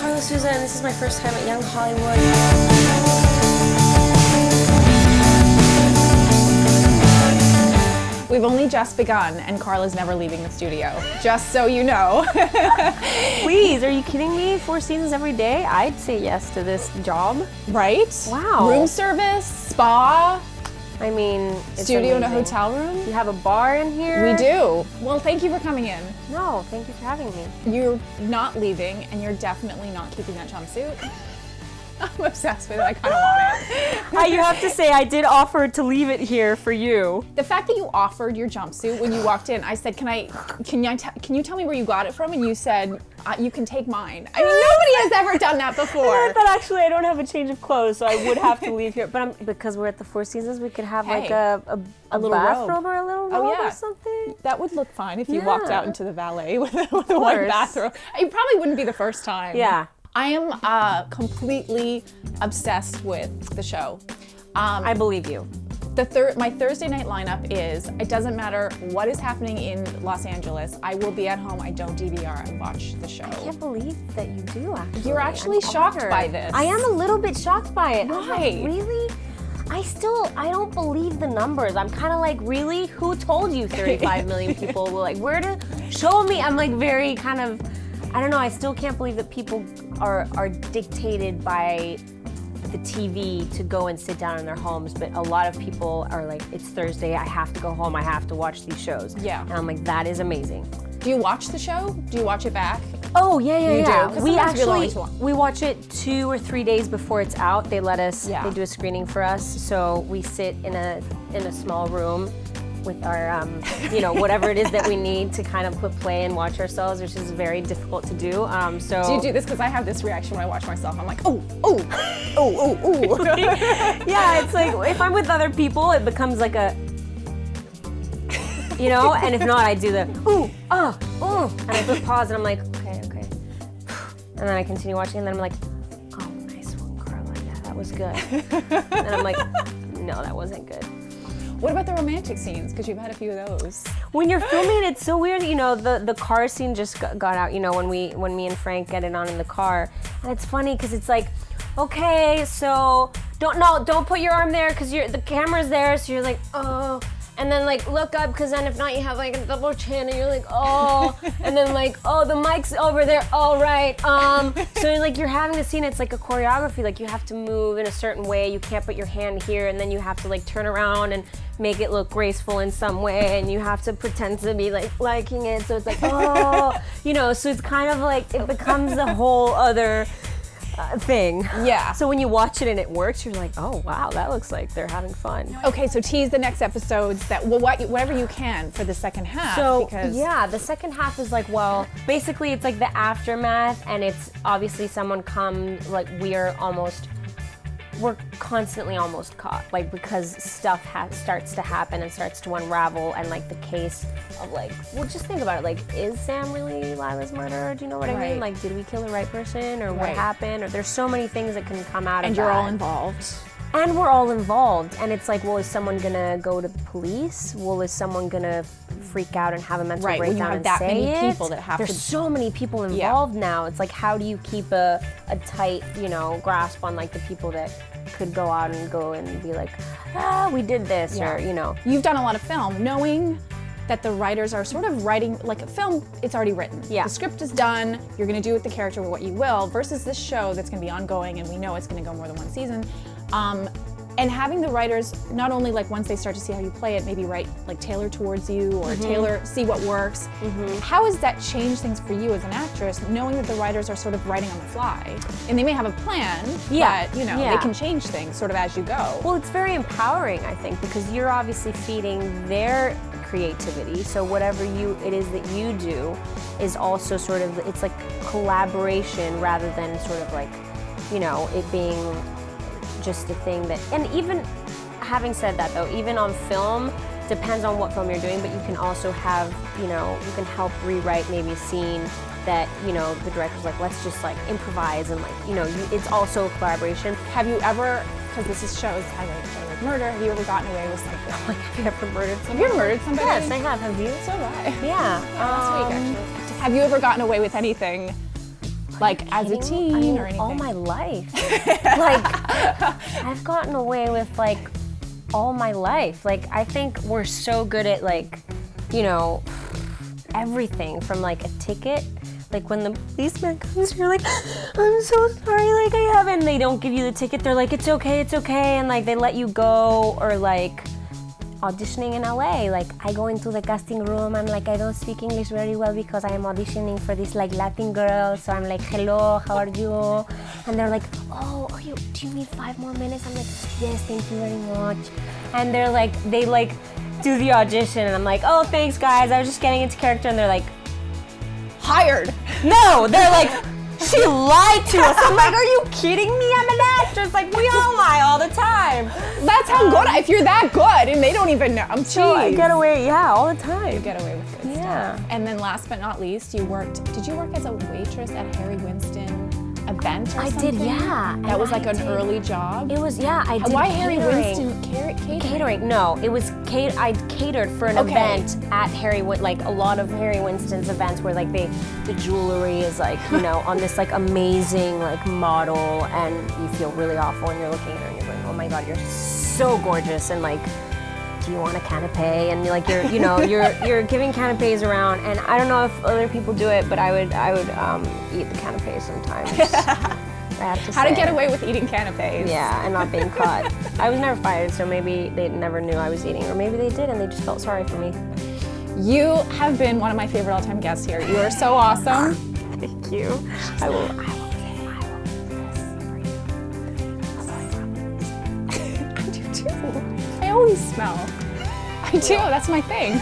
Karla Souza, and this is my first time at Young Hollywood. We've only just begun, and Karla's never leaving the studio, just so you know. Please, are you kidding me? 4 seasons every day? I'd say yes to this job. Right? Wow. Room service, spa, I mean, it's studio in a amazing. hotel room. You have a bar in here? We do. Well, thank you for coming in. No, thank you for having me. You're not leaving, and you're definitely not keeping that jumpsuit. I'm obsessed with it. I kind of want it. You have to say, I did offer to leave it here for you. The fact that you offered your jumpsuit when you walked in, I said, can you tell me where you got it from? And you said, you can take mine. I mean, nobody has ever done that before. But actually, I don't have a change of clothes, so I would have to leave here. But because we're at the Four Seasons, we could have like a little bathrobe or a little robe or something. That would look fine if you walked out into the valet with a white bathrobe. It probably wouldn't be the first time. Yeah. I am completely obsessed with the show. I believe you. My Thursday night lineup is, it doesn't matter what is happening in Los Angeles, I will be at home, I don't DVR, I watch the show. I can't believe that you do, actually. You're actually shocked by this. I am a little bit shocked by it. Why? Like, really? I don't believe the numbers. I'm kind of like, really? Who told you 35 million people were like, where to show me? I'm like very kind of, I don't know, I still can't believe that people are dictated by the TV to go and sit down in their homes, but a lot of people are like, it's Thursday, I have to go home, I have to watch these shows. Yeah. And I'm like, that is amazing. Do you watch the show? Do you watch it back? Oh, yeah. You do? 'Cause We sometimes you're actually, the only one. we watch it 2 or 3 days before it's out. They let us, they do a screening for us, so we sit in a small room with our, whatever it is that we need to kind of put play and watch ourselves, which is very difficult to do. So do you do this? Because I have this reaction when I watch myself. I'm like, oh. Yeah, it's like if I'm with other people, it becomes like a, and if not, I do the and I put pause and I'm like, okay, and then I continue watching and then I'm like, oh, nice one, Karla. Yeah, that was good. And I'm like, no, that wasn't good. What about the romantic scenes? Because you've had a few of those. When you're filming, it's so weird. The car scene just got out. When me and Frank get it on in the car, and it's funny because it's like, okay, so don't put your arm there because the camera's there. So you're like, oh, and then like look up because then if not, you have like a double chin, and you're like, oh, and then like, oh, the mic's over there. All right. So like you're having the scene. It's like a choreography. Like you have to move in a certain way. You can't put your hand here, and then you have to like turn around and make it look graceful in some way, and you have to pretend to be like liking it, so it's like, oh, so it's kind of like, it becomes a whole other thing. Yeah. So when you watch it and it works, you're like, oh wow, that looks like they're having fun. Okay, so tease the next episodes whatever you can for the second half. So because yeah, the second half is like, well, basically it's like the aftermath, and it's obviously someone comes, like we're constantly almost caught, like because stuff starts to happen and starts to unravel, and like the case of like, well, just think about it, like, is Sam really Lila's murderer? Do you know what I mean? Like, did we kill the right person, or what happened? Or there's so many things that can come out of that. And you're all involved. And we're all involved, and it's like, well, is someone gonna go to the police? Well, is someone gonna freak out and have a mental breakdown when you have and that say many it? people that have There's so many people involved now. It's like, how do you keep a tight, grasp on like the people that could go out and go and be like, we did this, or You've done a lot of film, knowing that the writers are sort of writing, like a film, it's already written. Yeah. The script is done, you're gonna do with the character what you will, versus this show that's gonna be ongoing, and we know it's gonna go more than one season. And having the writers, not only like once they start to see how you play it, maybe write, like tailor towards you, or see what works. How has that changed things for you as an actress, knowing that the writers are sort of writing on the fly? And they may have a plan, but they can change things sort of as you go. Well, it's very empowering, I think, because you're obviously feeding their creativity, so whatever it is that you do is also sort of, it's like collaboration rather than sort of like, it being just a thing that, and even having said that though, even on film, depends on what film you're doing, but you can also have, you can help rewrite maybe a scene that, the director's like, let's just like improvise, and like, it's also a collaboration. Have you ever, because this shows I like murder, have you ever gotten away with something? Like, have you ever murdered somebody? Have you ever murdered somebody? Yes, I have. Have you? So have I. Yeah. Last week actually. Have you ever gotten away with anything Like as a teen I mean, or anything? all my life. Like, I've gotten away with like all my life. Like, I think we're so good at like, you know, everything from like a ticket. Like when the policeman comes, you're like, I'm so sorry, like I haven't. They don't give you the ticket. They're like, it's okay, and like they let you go. Or like auditioning in LA. Like I go into the casting room. I'm like, I don't speak English very well because I am auditioning for this like Latin girl. So I'm like, hello, how are you? And they're like, oh, do you need 5 more minutes? I'm like, yes, thank you very much. And they're like, they like do the audition, and I'm like, oh, thanks guys, I was just getting into character. And they're like, hired. no, they're like, she lied to us. I'm like, are you kidding me? I'm an actress. Like, we all lie all the time. That's how good, if you're that good and they don't even know. So I get away, yeah, all the time. You get away with good Yeah. stuff. And then last but not least, did you work as a waitress at Harry Winston event or I something? did, yeah. That was like an early job? It was, yeah, I did. Why Harry catering. Winston Catering? No, it was I catered for an event at like a lot of Harry Winston's events where like the jewelry is like, you know, on this like amazing like model, and you feel really awful and you're looking at her and you're going, oh my God, you're so gorgeous, and like, do you want a canapé? And like you're, you know, you're giving canapés around, and I don't know if other people do it, but I would eat the canapés sometimes. I have to say. How to get away with eating canapés. Yeah, and not being caught. I was never fired, so maybe they never knew I was eating, or maybe they did and they just felt sorry for me. You have been one of my favorite all-time guests here. You are so awesome. Thank you. I will I do too. I always smell. I do, that's my thing.